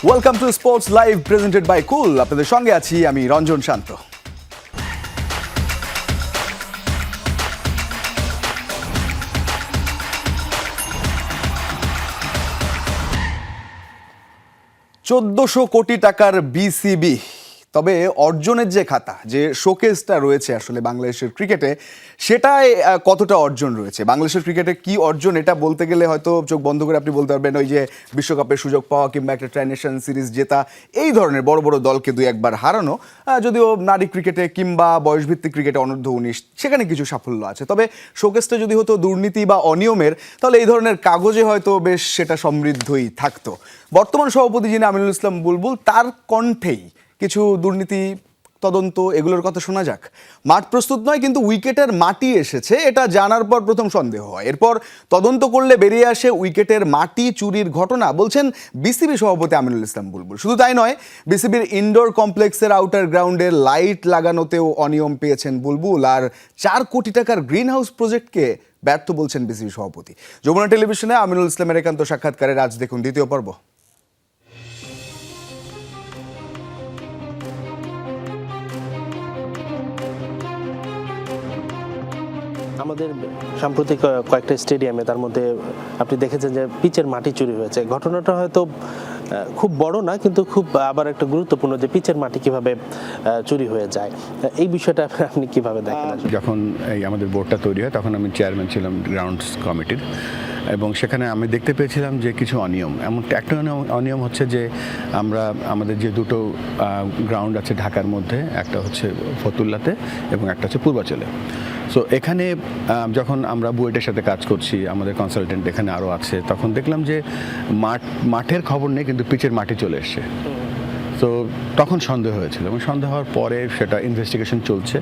Welcome to sports live presented by cool. আপনাদের সঙ্গে আছি আমি রঞ্জন শান্ত। $1400 কোটি টাকার বিসিবি, তবে অর্জনের যে খাতা, যে শোকেসটা রয়েছে আসলে বাংলাদেশের ক্রিকেটে, সেটাই কতটা অর্জন রয়েছে। বাংলাদেশের ক্রিকেটে কি অর্জন, এটা বলতে গেলে হয়তো চোখ বন্ধ করে আপনি বলতে পারবেন ওই যে বিশ্বকাপের সুযোগ পাওয়া কিংবা একটা ট্রাই-নেশন সিরিজ জেতা, এই ধরনের বড় বড় দলকে দুই একবার হারানো। যদিও নারী ক্রিকেটে কিংবা বয়সভিত্তিক ক্রিকেটে অনূর্ধ্ব-19 সেখানে কিছু সাফল্য আছে, তবে শোকেসটা যদি হতো দুর্নীতি বা অনিয়মের, তাহলে এই ধরনের কাগজে হয়তো বেশ সেটা সমৃদ্ধই থাকতো। বর্তমান সভাপতি যিনি আমিনুল ইসলাম বুলবুল, তার কণ্ঠেই কিছু দুর্নীতি তদন্ত এগুলোর কথা শোনা যাক। মাঠ প্রস্তুত নয় কিন্তু উইকেটের মাটি এসেছে, এটা জানার পর প্রথম সন্দেহ হয়। এরপর তদন্ত করলে বেরিয়ে আসে উইকেটের মাটি চুরির ঘটনা, বলছেন বিসিবি সভাপতি আমিনুল ইসলাম বুলবুল। শুধু তাই নয়, বিসিবির ইনডোর কমপ্লেক্সের আউটার গ্রাউন্ডের লাইট লাগানোতেও অনিয়ম পেয়েছেন বুলবুল। আর 4 কোটি টাকার গ্রিন হাউস প্রজেক্টকে ব্যর্থ বলছেন বিসিবি সভাপতি। যমুনা টেলিভিশনে আমিনুল ইসলামের একান্ত সাক্ষাৎকারের আজ দেখুন দ্বিতীয় পর্ব। আমাদের সাম্প্রতিক কয়েকটা স্টেডিয়ামে, তার মধ্যে আপনি দেখেছেন যে পিচের মাটি চুরি হয়েছে। ঘটনাটা হয়তো খুব বড় না, কিন্তু খুব আবার একটা গুরুত্বপূর্ণ, যে পিচের মাটি কিভাবে চুরি হয়ে যায়, এই বিষয়টা আপনি কিভাবে দেখেন? যখন এই আমাদের বোর্ডটা তৈরি হয় তখন আমি চেয়ারম্যান ছিলাম গ্রাউন্ডস কমিটির, এবং সেখানে আমি দেখতে পেয়েছিলাম যে কিছু অনিয়ম। এমন একটা অনিয়ম হচ্ছে যে আমরা আমাদের যে দুটো গ্রাউন্ড আছে ঢাকার মধ্যে, একটা হচ্ছে ফতুল্লাতে এবং একটা হচ্ছে পূর্বাচলে। সো এখানে যখন আমরা বুয়েটের সাথে কাজ করছি, আমাদের কনসালটেন্ট এখানে আরও আছে, তখন দেখলাম যে মাঠের খবর নেই কিন্তু পিচের মাটি চলে এসছে। তো তখন সন্দেহ হয়েছিল, এবং সন্দেহ হওয়ার পরে সেটা ইনভেস্টিগেশন চলছে,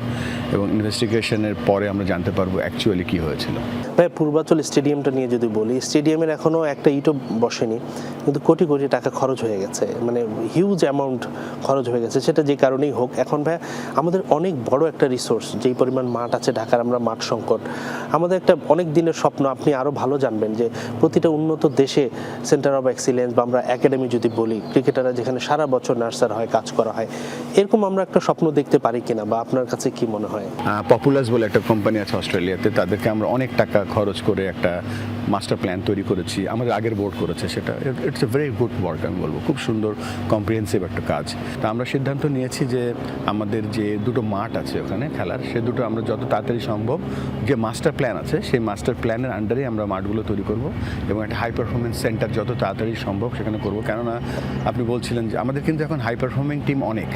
এবং ইনভেস্টিগেশনের পরে আমরা জানতে পারবো অ্যাকচুয়ালি কী হয়েছিল। ভাই, পূর্বাচল স্টেডিয়ামটা নিয়ে যদি বলি, স্টেডিয়ামের এখনও একটা ইটও বসেনি, কিন্তু কোটি কোটি টাকা খরচ হয়ে গেছে, মানে হিউজ অ্যামাউন্ট খরচ হয়ে গেছে। সেটা যে কারণেই হোক, এখন ভাই আমাদের অনেক বড় একটা রিসোর্স, যেই পরিমাণ মাঠ আছে ঢাকার, আমরা মাঠ সংকট। আমাদের একটা অনেক দিনের স্বপ্ন, আপনি আরও ভালো জানবেন, যে প্রতিটা উন্নত দেশে সেন্টার অফ এক্সিলেন্স বা আমরা একাডেমি যদি বলি, ক্রিকেটাররা যেখানে সারা বছর নার্সার হয়, কাজ করা হয়, এরকম আমরা একটা স্বপ্ন দেখতে পারি কিনা, বা আপনার কাছে কি মনে হয়? পপুলাস বলে একটা কোম্পানি আছে অস্ট্রেলিয়াতে, তাদেরকে আমরা অনেক টাকা খরচ করে একটা মাস্টার প্ল্যান তৈরি করেছি, আমাদের আগের বোর্ড করেছে। সেটা it's a very good work, আমি বলবো খুব সুন্দর কম্প্রিহেন্সিভ একটা কাজ। তা আমরা সিদ্ধান্ত নিয়েছি যে আমাদের যে দুটো মাঠ আছে ওখানে খেলার, সে দুটো আমরা যত তাড়াতাড়ি সম্ভব, যে মাস্টার প্ল্যান আছে সেই মাস্টার প্ল্যানের আন্ডারেই আমরা মাঠগুলো তৈরি করব, এবং একটা হাই পারফরমেন্স সেন্টার যত তাড়াতাড়ি সম্ভব সেখানে করব। কেননা আপনি বলছিলেন যে আমাদের কিন্তু এখন হাই পারফর্মিং টিম অনেক,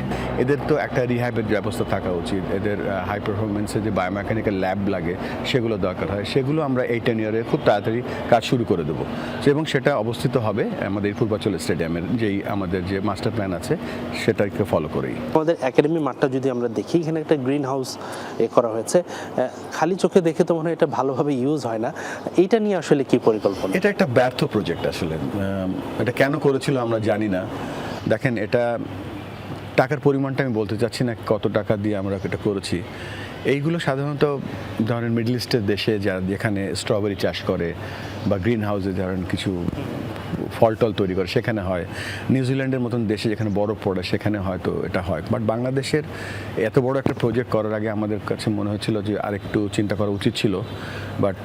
এদের তো একটা রিহ্যাবের ব্যবস্থা থাকা উচিত, এদের হাই পারফরমেন্সে যে বায়োমেকানিক্যাল ল্যাব লাগে সেগুলো দরকার হয়, সেগুলো আমরা এই টেনিয়রে খুব তাড়াতাড়ি কাজ শুরু করে দেবো। এবং সেটা অবস্থিত হবে আমাদের পূর্বাচল স্টেডিয়ামের যেই আমাদের যে মাস্টার প্ল্যান আছে সেটাকে ফলো করেই। আমাদের একাডেমি মাঠটা যদি আমরা দেখি, এখানে একটা গ্রিন হাউস করা হয়েছে, খালি চোখে দেখে তো মনে হয় এটা ভালোভাবে ইউজ হয় না। এইটা নিয়ে আসলে কি পরিকল্পনা? এটা একটা ব্যর্থ প্রজেক্ট আসলে। এটা কেন করেছিল আমরা জানি না। দেখেন, এটা টাকার পরিমাণটা আমি বলতে চাচ্ছি না কত টাকা দিয়ে আমরা এটা করেছি। এইগুলো সাধারণত ধরেন মিডল ইস্টের দেশে যারা যেখানে স্ট্রবেরি চাষ করে বা গ্রিন হাউসে ধরেন কিছু ফল টল তৈরি করে সেখানে হয়, নিউজিল্যান্ডের মতন দেশে যেখানে বরফ পড়ে সেখানে হয়তো এটা হয়। বাট বাংলাদেশের এত বড় একটা প্রজেক্ট করার আগে আমাদের কাছে মনে হয়েছিল যে আরেকটু চিন্তা করা উচিত ছিল। বাট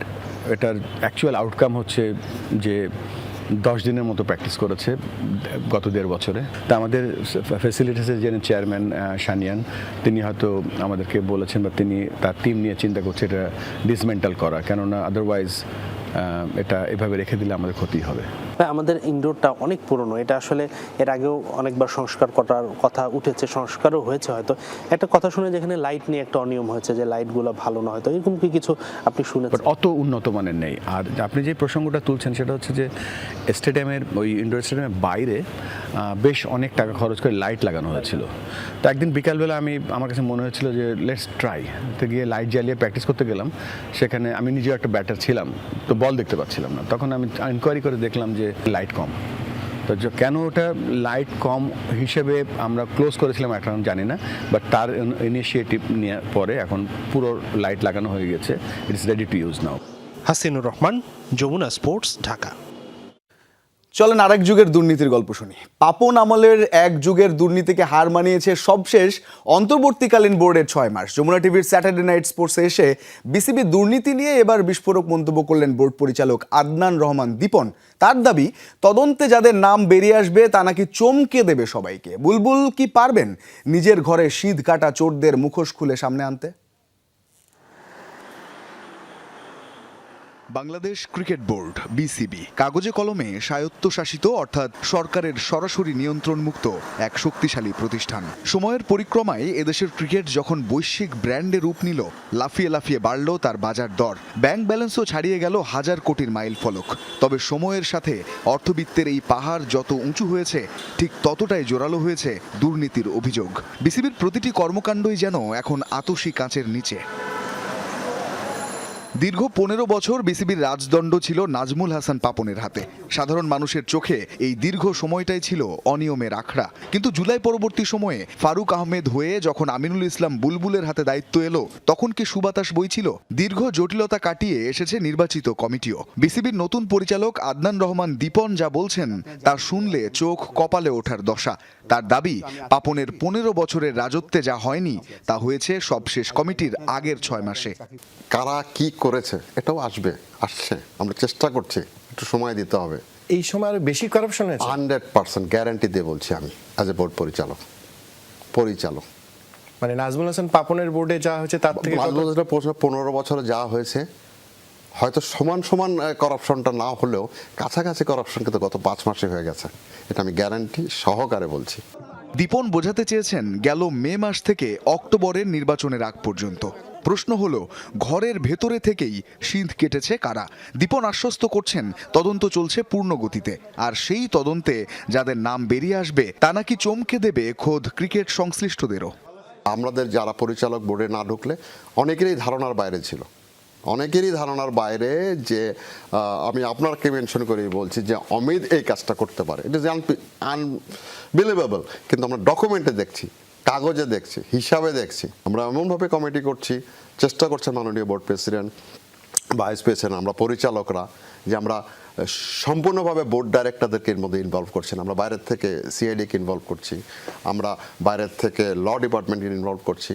এটার অ্যাকচুয়াল আউটকাম হচ্ছে যে 10 দিনের মতো প্র্যাকটিস করেছে গত 1.5 বছরে। তা আমাদের ফ্যাসিলিটিসের যিনি চেয়ারম্যান সানিয়ান, তিনি হয়তো আমাদেরকে বলেছেন বা তিনি তার টিম নিয়ে চিন্তা করছে এটা ডিসমেন্টাল করা, কেননা আদারওয়াইজ এটা এভাবে রেখে দিলে আমাদের ক্ষতি হবে। আমাদের ইনডোরটা অনেক পুরনো, এটা আসলে এর আগেও অনেকবার সংস্কার করার কথা উঠেছে, সংস্কারও হয়েছে। হয়তো একটা কথা শুনে যেখানে লাইট নিয়ে একটা অনিয়ম হয়েছে, যে লাইটগুলো ভালো না, হয়তো এরকম কি কিছু আপনি শুনেছেন? অত উন্নত মানের নেই। আর আপনি যে প্রসঙ্গটা তুলছেন সেটা হচ্ছে যে স্টেডিয়ামের ওই ইনডোর স্টেডিয়ামের বাইরে বেশ অনেক টাকা খরচ করে লাইট লাগানো হয়েছিল। তো একদিন বিকালবেলা আমার কাছে মনে হয়েছিল যে লেটস ট্রাই, তো গিয়ে লাইট জ্বালিয়ে প্র্যাকটিস করতে গেলাম। সেখানে আমি নিজেও একটা ব্যাটার ছিলাম, তো বল দেখতে পাচ্ছিলাম না। তখন আমি ইনকোয়ারি করে দেখলাম যে লাইট কম। তো কেন ওটা লাইট কম হিসেবে আমরা ক্লোজ করেছিলাম এখন জানি না, বাট তার ইনিশিয়েটিভ নিয়ে পরে এখন পুরো লাইট লাগানো হয়ে গেছে, it's ready to use now. Hasinur Rahman, Jamuna sports, Dhaka. চলেন আরেক যুগের দুর্নীতির গল্প শুনি। পাপন আমলের এক যুগের দুর্নীতিকে হার মানিয়েছে সবশেষ অন্তর্বর্তীকালীন বোর্ডের 6 মাস। যমুনা টিভির স্যাটারডে নাইট স্পোর্টসে এসে বিসিবি দুর্নীতি নিয়ে এবার বিস্ফোরক মন্তব্য করলেন বোর্ড পরিচালক আদনান রহমান দীপন। তার দাবি, তদন্তে যাদের নাম বেরিয়ে আসবে তা নাকি চমকে দেবে সবাইকে। বুলবুল কি পারবেন নিজের ঘরে সিঁধ কাটা চোরদের মুখোশ খুলে সামনে আনতে? বাংলাদেশ ক্রিকেট বোর্ড বিসিবি কাগজে কলমে স্বায়ত্তশাসিত অর্থাৎ সরকারের সরাসরি নিয়ন্ত্রণমুক্ত এক শক্তিশালী প্রতিষ্ঠান। সময়ের পরিক্রমায় এদেশের ক্রিকেট যখন বৈশ্বিক ব্র্যান্ডে রূপ নিল, লাফিয়ে লাফিয়ে বাড়ল তার বাজার দর, ব্যাংক ব্যালেন্সও ছাড়িয়ে গেল হাজার কোটির মাইল ফলক। তবে সময়ের সাথে অর্থবিত্তের এই পাহাড় যত উঁচু হয়েছে, ঠিক ততটাই জোরালো হয়েছে দুর্নীতির অভিযোগ। বিসিবির প্রতিটি কর্মকাণ্ডই যেন এখন আতশি কাঁচের নিচে। দীর্ঘ 15 বছর বিসিবির রাজদণ্ড ছিল নাজমুল হাসান পাপনের হাতে। সাধারণ মানুষের চোখে এই দীর্ঘ সময়টাই ছিল অনিয়মের আখড়া। কিন্তু জুলাই পরবর্তী সময়ে ফারুক আহমেদ হয়ে যখন আমিনুল ইসলাম বুলবুলের হাতে দায়িত্ব এলো, তখন কি সুবাতাস বইছিল? দীর্ঘ জটিলতা কাটিয়ে এসেছে নির্বাচিত কমিটিও। বিসিবির নতুন পরিচালক আদনান রহমান দীপন যা বলছেন তা শুনলে চোখ কপালে ওঠার দশা। তার দাবি, পাপনের 15 বছরের রাজত্বে যা হয়নি তা হয়েছে সবশেষ কমিটির আগের 6 মাসে। কারা কি করেছে এটাও আসছে, আমরা চেষ্টা করছি, একটু সময় দিতে হবে। এই সময় আরো বেশি কারাপশন হয়েছে 100% গ্যারান্টি দিয়ে বলছি আমি অ্যাজ এ বোর্ড পরিচালক। মানে নাজমুল হাসান পাপনের বোর্ডে যা হয়েছে তার থেকে 15 বছরে যা হয়েছে, হয়তো সমান সমান করাপশনটা না হলেও কাছাকাছি করাপশন কিন্তু গত 5 মাসে হয়ে গেছে। এটা আমি গ্যারান্টি সহকারে বলছি। দীপন বোঝাতে চেয়েছেন গেল মে মাস থেকে অক্টোবরের নির্বাচনের আগ পর্যন্ত। প্রশ্ন হলো, ঘরের ভেতরে থেকেই সিঁধ কেটেছে কারা? দীপন আশ্বস্ত করছেন তদন্ত চলছে পূর্ণ গতিতে, আর সেই তদন্তে যাদের নাম বেরিয়ে আসবে তা নাকি চমকে দেবে খোদ ক্রিকেট সংশ্লিষ্টদেরও। আমাদের যারা পরিচালক বোর্ডে না ঢুকলে অনেকেরই ধারণার বাইরে ছিল, যে আমি আপনাকে মেনশন করেই বলছি যে অমিত এই কাজটা করতে পারে। It is unbelievable. কিন্তু আমরা ডকুমেন্টে দেখছি, কাগজে দেখছি, হিসাবে দেখছি। আমরা এমনভাবে কমিটি করছি, চেষ্টা করছেন মাননীয় বোর্ড প্রেসিডেন্ট, ভাইস প্রেসিডেন্ট, আমরা পরিচালকরা, যে আমরা সম্পূর্ণভাবে বোর্ড ডাইরেক্টরদেরকে এর মধ্যে ইনভলভ করছি। আমরা বাইরের থেকে সিআইডিকে ইনভলভ করছি, আমরা বাইরের থেকে ল ডিপার্টমেন্টকে ইনভলভ করছি।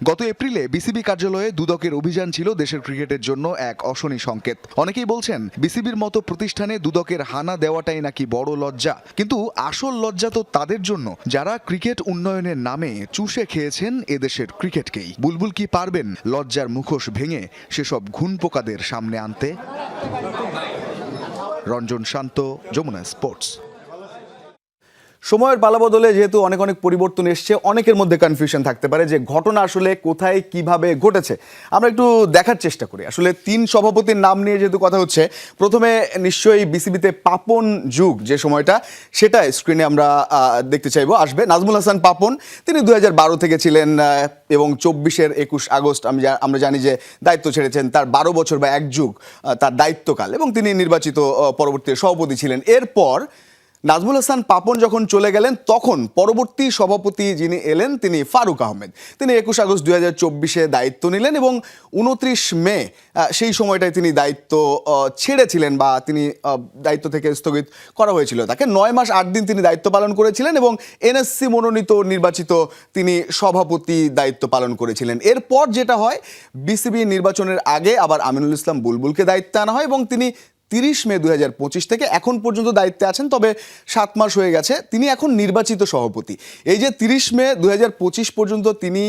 গত এপ্রিলে বিসিবি কার্যালয়ে দুদকের অভিযান ছিল দেশের ক্রিকেটের জন্য এক অশনি সংকেত। অনেকেই বলছেন বিসিবির মতো প্রতিষ্ঠানে দুদকের হানা দেওয়াটাই নাকি বড় লজ্জা। কিন্তু আসল লজ্জা তো তাদের জন্য যারা ক্রিকেট উন্নয়নের নামে চুষে খেয়েছেন এদেশের ক্রিকেটকেই। বুলবুল কি পারবেন লজ্জার মুখোশ ভেঙে সেসব ঘুণপোকাদের সামনে আনতে? রঞ্জন শান্ত, যমুনা স্পোর্টস। সময়ের পালাবদলে যেহেতু অনেক পরিবর্তন এসছে, অনেকের মধ্যে কনফিউশন থাকতে পারে যে ঘটনা আসলে কোথায় কিভাবে ঘটেছে। আমরা একটু দেখার চেষ্টা করি। আসলে 3 সভাপতির নাম নিয়ে যেহেতু কথা হচ্ছে, প্রথমে নিশ্চয়ই বিসিবিতে পাপন যুগ যে সময়টা, সেটা স্ক্রিনে আমরা দেখতে চাইবো। আসবে নাজমুল হাসান পাপন, তিনি 2012 থেকে ছিলেন এবং 24-এর 21 আগস্ট আমরা জানি যে দায়িত্ব ছেড়েছেন। তার 12 বছর বা 1 যুগ তার দায়িত্বকাল, এবং তিনি নির্বাচিত পরবর্তী সভাপতি ছিলেন। এরপর নাজমুল হাসান পাপন যখন চলে গেলেন, তখন পরবর্তী সভাপতি যিনি এলেন তিনি ফারুক আহমেদ। তিনি 21 আগস্ট 2024-এ দায়িত্ব নিলেন এবং 29 মে সেই সময়টায় তিনি দায়িত্ব ছেড়েছিলেন, বা তিনি দায়িত্ব থেকে স্থগিত করা হয়েছিল তাকে। 9 মাস 8 দিন তিনি দায়িত্ব পালন করেছিলেন এবং এনএসসি মনোনীত নির্বাচিত তিনি সভাপতি দায়িত্ব পালন করেছিলেন। এরপর যেটা হয়, বিসিবি নির্বাচনের আগে আবার আমিনুল ইসলাম বুলবুলকে দায়িত্বে আনা হয় এবং তিনি 30 মে 2025 থেকে এখন পর্যন্ত দায়িত্বে আছেন। তবে 7 মাস হয়ে গেছে, তিনি এখন নির্বাচিত সভাপতি। এই যে 30 মে 2025 পর্যন্ত তিনি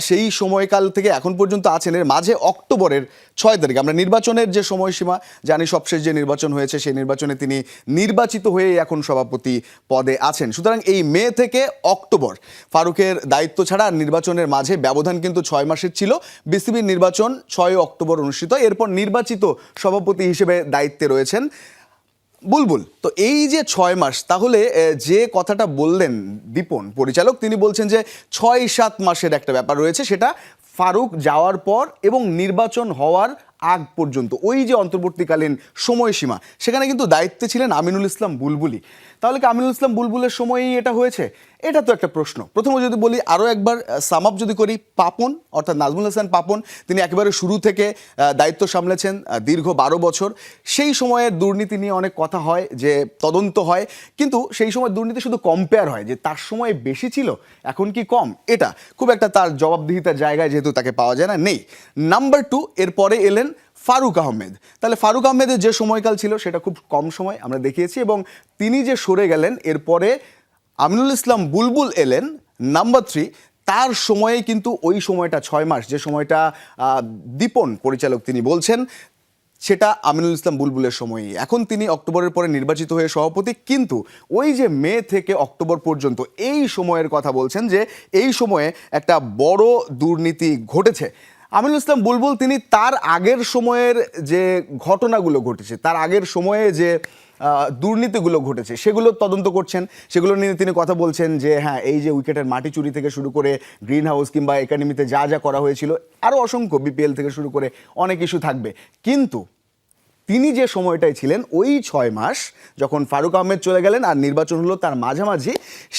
সেই সময়কাল থেকে এখন পর্যন্ত আছেন, এর মাঝে অক্টোবরের 6 তারিখ আমরা নির্বাচনের যে সময়সীমা জানি, সবশেষ যে নির্বাচন হয়েছে সেই নির্বাচনে তিনি নির্বাচিত হয়ে এখন সভাপতি পদে আছেন। সুতরাং এই মে থেকে অক্টোবর ফারুকের দায়িত্ব ছাড়া নির্বাচনের মাঝে ব্যবধান কিন্তু 6 মাসের ছিল। বিসিবির নির্বাচন 6 অক্টোবর অনুষ্ঠিত। এরপর নির্বাচিত সভাপতি হিসেবে দায়িত্বে রয়েছেন বুলবুল। তো এই যে 6 মাস, তাহলে যে কথাটা বললেন দীপন পরিচালক, তিনি বলছেন যে 6-7 মাসের একটা ব্যাপার রয়েছে, সেটা ফারুক যাওয়ার পর এবং নির্বাচন হওয়ার আগ পর্যন্ত ওই যে অন্তর্বর্তীকালীন সময়সীমা, সেখানে কিন্তু দায়িত্বে ছিলেন আমিনুল ইসলাম বুলবুলি। তাহলে কি আমিনুল ইসলাম বুলবুলের সময়ই এটা হয়েছে? এটা তো একটা প্রশ্ন। প্রথমে যদি বলি, আরও একবার সাম আপ যদি করি, পাপন অর্থাৎ নাজমুল হাসান পাপন, তিনি একেবারে শুরু থেকে দায়িত্ব সামলেছেন দীর্ঘ 12 বছর। সেই সময়ের দুর্নীতি নিয়ে অনেক কথা হয়, যে তদন্ত হয়, কিন্তু সেই সময় দুর্নীতি শুধু কম্পেয়ার হয় যে তার সময় বেশি ছিল, এখন কি কম, এটা খুব একটা তার জবাবদিহিতার জায়গায় যেহেতু তাকে পাওয়া যায় না, নেই। নাম্বার 2, এরপরে এলেন ফারুক আহমেদ। তাহলে ফারুক আহমেদের যে সময়কাল ছিল সেটা খুব কম সময় আমরা দেখিয়েছি, এবং তিনি যে সরে গেলেন, এরপরে আমিনুল ইসলাম বুলবুল এলেন নাম্বার 3। তার সময়ে কিন্তু ওই সময়টা 6 মাস, যে সময়টা দীপন পরিচালক তিনি বলছেন, সেটা আমিনুল ইসলাম বুলবুলের সময়ই। এখন তিনি অক্টোবরের পরে নির্বাচিত হয়ে সভাপতি, কিন্তু ওই যে মে থেকে অক্টোবর পর্যন্ত এই সময়ের কথা বলছেন, যে এই সময়ে একটা বড় দুর্নীতি ঘটেছে। আমিনুল ইসলাম বুলবুল তিনি তার আগের সময়ের যে ঘটনাগুলো ঘটেছে, তার আগের সময়ে যে দুর্নীতিগুলো ঘটেছে, সেগুলো তদন্ত করছেন, সেগুলো নিয়ে তিনি কথা বলছেন, যে হ্যাঁ, এই যে উইকেটের মাটি চুরি থেকে শুরু করে গ্রিন হাউস কিংবা একাডেমিতে যা যা করা হয়েছিল, আরও অসংখ্য বিপিএল থেকে শুরু করে অনেক ইস্যু থাকবে। কিন্তু তিনি যে সময়টাই ছিলেন, ওই 6 মাস যখন ফারুক আহমেদ চলে গেলেন আর নির্বাচন হলো তার মাঝামাঝি,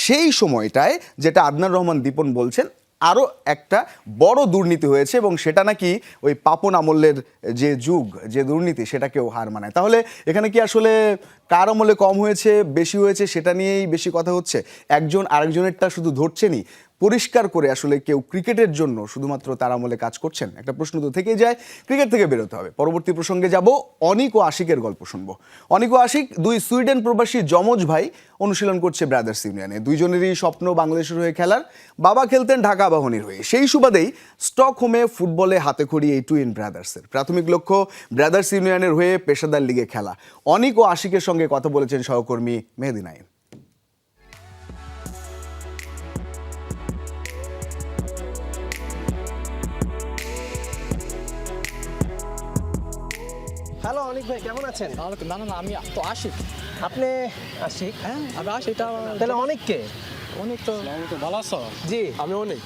সেই সময়টায় যেটা আদনান রহমান দীপন বলছেন, আরও একটা বড় দুর্নীতি হয়েছে, এবং সেটা নাকি ওই পাপন আমলের যে যুগ, যে দুর্নীতি, সেটাকেও হার মানায়। তাহলে এখানে কি আসলে কার আমলে কম হয়েছে বেশি হয়েছে সেটা নিয়েই বেশি কথা হচ্ছে? একজন আরেকজনেরটা শুধু ধরছেনই, পরিষ্কার করে আসলে কেউ ক্রিকেটের জন্য শুধুমাত্র তার আমলে কাজ করছেন? একটা প্রশ্ন তো থেকেই যায়। ক্রিকেট থেকে বেরোতে হবে। পরবর্তী প্রসঙ্গে যাব, অনিক ও আশিকের গল্প শুনবো। অনিক ও আশিক, 2 সুইডেন প্রবাসী যমজ ভাই, অনুশীলন করছে ব্রাদার্স ইউনিয়নে। দুইজনেরই স্বপ্ন বাংলাদেশের হয়ে খেলার। বাবা খেলতেন ঢাকা আবাহনীর হয়ে, সেই সুবাদেই স্টকহোমে ফুটবলে হাতেখড়ি এই টুইন ব্রাদার্সের। প্রাথমিক লক্ষ্য ব্রাদার্স ইউনিয়নের হয়ে পেশাদার লিগে খেলা। অনিক ও আশিকের সঙ্গে কথা বলেছেন সহকর্মী মেহেদি নাইম। হ্যালো অনিক ভাই, কেমন আছেন? না না না, আমি তো আশিক। আপনি আশিক? হ্যাঁ আমি আশিক। তাহলে অনেককে অনেক তো ভালো আছো? জি, আমি অনেক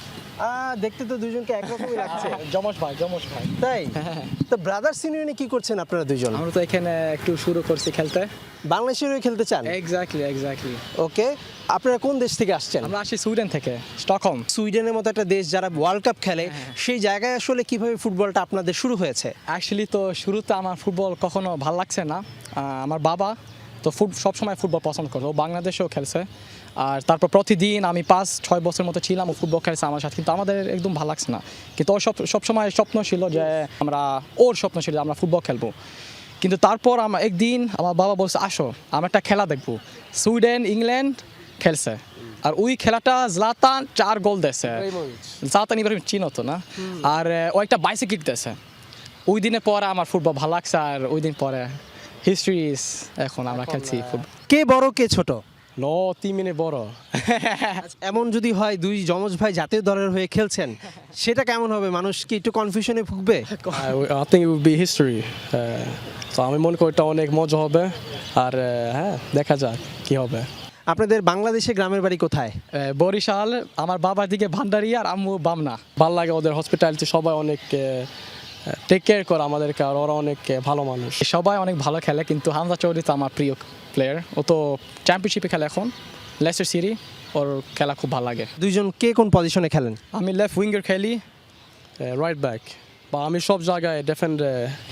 দেখতে তো দুজনকে একরকমই লাগছে। যমজ ভাই। তাই? তো ব্রাদার্স ইউনিয়নে কি করছেন আপনারা দুজন? আমরা তো এখানে একটু শুরু করছি খেলতে। বাংলাদেশের হয়ে খেলতে চান? এক্স্যাক্টলি। ওকে, আপনারা কোন দেশ থেকে আসছেন? আমরা আসি সুইডেন থেকে, স্টকহোম। সুইডেনের মতো একটা দেশ যারা ওয়ার্ল্ড কাপ খেলে, সেই জায়গায় আসলে কিভাবে ফুটবলটা আপনাদের শুরু হয়েছে? অ্যাকচুয়ালি তো শুরুতে আমার ফুটবল কখনো ভাল লাগছে না। আমার বাবা তো সবসময় ফুটবল পছন্দ করে, ও বাংলাদেশেও খেলছে। আর তারপর প্রতিদিন আমি 5-6 বছর মতো ছিলাম, ও ফুটবল খেলছে আমার সাথে, কিন্তু আমাদের একদম ভালো লাগছে না। কিন্তু ওর সবসময় স্বপ্ন ছিল যে ওর স্বপ্ন ছিল আমরা ফুটবল খেলবো। কিন্তু তারপর একদিন আমার বাবা বলছে, আসো আমরা একটা খেলা দেখবো। সুইডেন ইংল্যান্ড খেলছে, আর ওই খেলাটা জলাতান 4 গোল দিয়েছে। জলাতান ইব্রাহিম চিনো তো না? আর ও একটা বাইসাইকেল দিয়েছে। ওই দিনের পরে আমার ফুটবল ভালো লাগছে, আর ওই দিন পরে হিস্ট্রি এখন আমরা খেলছি ফুটবল। কে বড় কে ছোট? 3 মিনিট বড়। এমন যদি হয় দুই যমজ ভাই জাতীয় দলের হয়ে খেলছেন, সেটা কেমন হবে? মানুষ কি একটু কনফিউশনে ভুগবে? I think it would be history. তো আমি মনে করি এটা অনেক মজা হবে, আর হ্যাঁ দেখা যাক কি হবে। আপনাদের বাংলাদেশে গ্রামের বাড়ি কোথায়? বরিশাল। আমার বাবার দিকে ভান্ডারি আর আম্মু বামনা। ভাল লাগে ওদের হসপিটালিটি, সবাই অনেক টেক কেয়ার করে আমাদেরকে, আর ওরা অনেক ভালো মানুষ। সবাই অনেক ভালো খেলে, কিন্তু হামজা চৌধুরী তো আমার প্রিয় প্লেয়ার। ও তো চ্যাম্পিয়নশিপে খেলে এখন লেস্টার সিটি, ওর খেলা খুব ভালো লাগে। দুইজন কে কোন পজিশনে খেলেন? আমি লেফট উইঙ্গার খেলি, রাইট ব্যাক, বা আমি সব জায়গায় ডিফেন্ড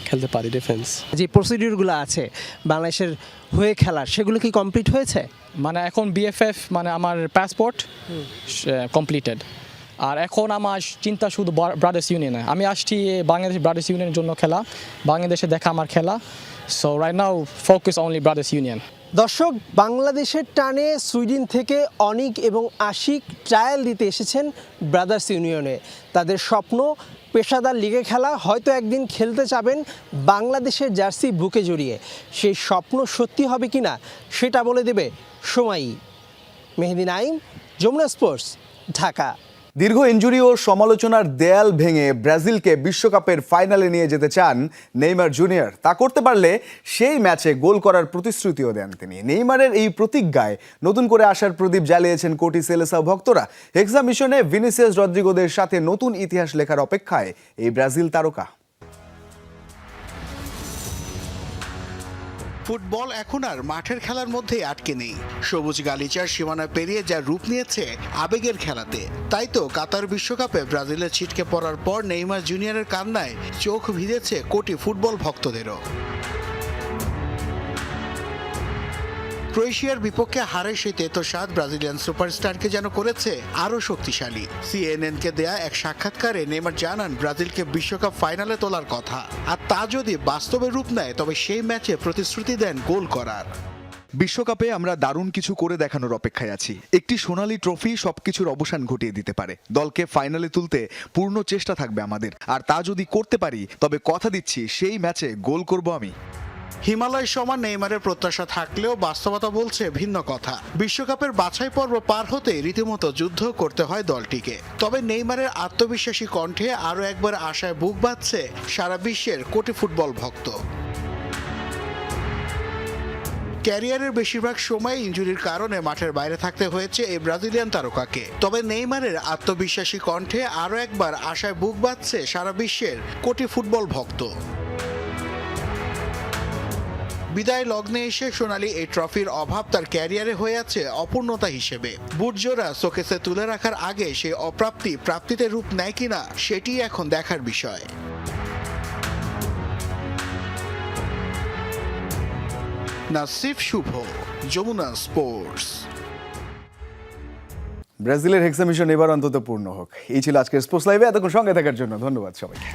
খেলতে পারি, ডিফেন্স। যে প্রসিডিউরগুলো আছে বাংলাদেশের হয়ে খেলার, সেগুলো কি কমপ্লিট হয়েছে? মানে এখন বিএফএফ মানে আমার পাসপোর্ট কমপ্লিটেড, আর এখন আমার চিন্তা শুধু ব্রাদার্স ইউনিয়নে। আমি আসছি বাংলাদেশ ব্রাদার্স ইউনিয়নের জন্য খেলা, বাংলাদেশে দেখা আমার খেলা। So right now focus only brothers union. দর্শক, বাংলাদেশের টানে সুইডেন থেকে অনিক এবং আশিক ট্রায়াল দিতে এসেছেন ব্রাদার্স ইউনিয়নে। তাদের স্বপ্ন পেশাদার লিগে খেলা, হয়তো একদিন খেলতে চাবেন বাংলাদেশের জার্সি বুকে জড়িয়ে। সেই স্বপ্ন সত্যি হবে কিনা সেটা বলে দেবে সময়ই। মেহেদি নাইম, যমুনা স্পোর্টস, ঢাকা। দীর্ঘ ইনজুরি ও সমালোচনার দেয়াল ভেঙে ব্রাজিলকে বিশ্বকাপের ফাইনালে নিয়ে যেতে চান নেইমার জুনিয়র। তা করতে পারলে সেই ম্যাচে গোল করার প্রতিশ্রুতিও দেন তিনি। নেইমারের এই প্রতিজ্ঞায় নতুন করে আসার প্রদীপ জ্বালিয়েছেন কোটি সেলেসাও ভক্তরা। হেক্সা মিশনে ভিনিসিয়াস রদ্রিগোদের সাথে নতুন ইতিহাস লেখার অপেক্ষায় এই ব্রাজিল তারকা। ফুটবল এখন আর মাঠের খেলার মধ্যেই আটকে নেই, সবুজ গালিচার সীমানা পেরিয়ে যা রূপ নিয়েছে আবেগের খেলাতে। তাই তো কাতার বিশ্বকাপে ব্রাজিলের ছিটকে পড়ার পর নেইমার জুনিয়রের কান্নায় চোখ ভিজেছে কোটি ফুটবল ভক্তদেরও। ক্রোয়েশিয়ার বিপক্ষে হারের সেই তেতোস্বাদ ব্রাজিলিয়ান সুপারস্টারকে যেন করেছে আরও শক্তিশালী। সিএনএনকে দেয়া এক সাক্ষাৎকারে নেইমার জানান ব্রাজিলকে বিশ্বকাপ ফাইনালে তোলার কথা, আর তা যদি বাস্তবে রূপ নেয় তবে সেই ম্যাচে প্রতিশ্রুতি দেন গোল করার। বিশ্বকাপে আমরা দারুণ কিছু করে দেখানোর অপেক্ষায় আছি। একটি সোনালী ট্রফি সবকিছুর অবসান ঘটিয়ে দিতে পারে। দলকে ফাইনালে তুলতে পূর্ণ চেষ্টা থাকবে আমাদের, আর তা যদি করতে পারি তবে কথা দিচ্ছি সেই ম্যাচে গোল করব আমি। হিমালয় সমান নেইমারের প্রত্যাশা থাকলেও বাস্তবতা বলছে ভিন্ন কথা। বিশ্বকাপের বাছাই পর্ব পার হতে রীতিমতো যুদ্ধ করতে হয় দলটিকে। তবে নেইমারের আত্মবিশ্বাসী কণ্ঠে আরও একবার আশায় বুক বাঁধছে সারা বিশ্বের কোটি ফুটবল ভক্ত। ক্যারিয়ারের বেশিরভাগ সময় ইনজুরির কারণে মাঠের বাইরে থাকতে হয়েছে এই ব্রাজিলিয়ান তারকাকে। তবে নেইমারের আত্মবিশ্বাসী কণ্ঠে আরও একবার আশায় বুক বাঁধছে সারা বিশ্বের কোটি ফুটবল ভক্ত। বিদায় লগ্নে এসে সোনালি এই ট্রফির অভাব তার ক্যারিয়ারে হয়ে আছে অপূর্ণতা হিসেবে। বুটজোড়া শোকেসে তুলে রাখার আগে সেই অপ্রাপ্তি প্রাপ্তিতে রূপ নেয় কিনা সেটি এখন দেখার বিষয়। নাসিফ শুভ, যমুনা স্পোর্টস। ব্রাজিলের হেক্সা মিশন এবার অন্তত পূর্ণ হোক। এই ছিল আজকের স্পোর্টস লাইভে। এতক্ষণ সঙ্গে থাকার জন্য ধন্যবাদ সবাইকে।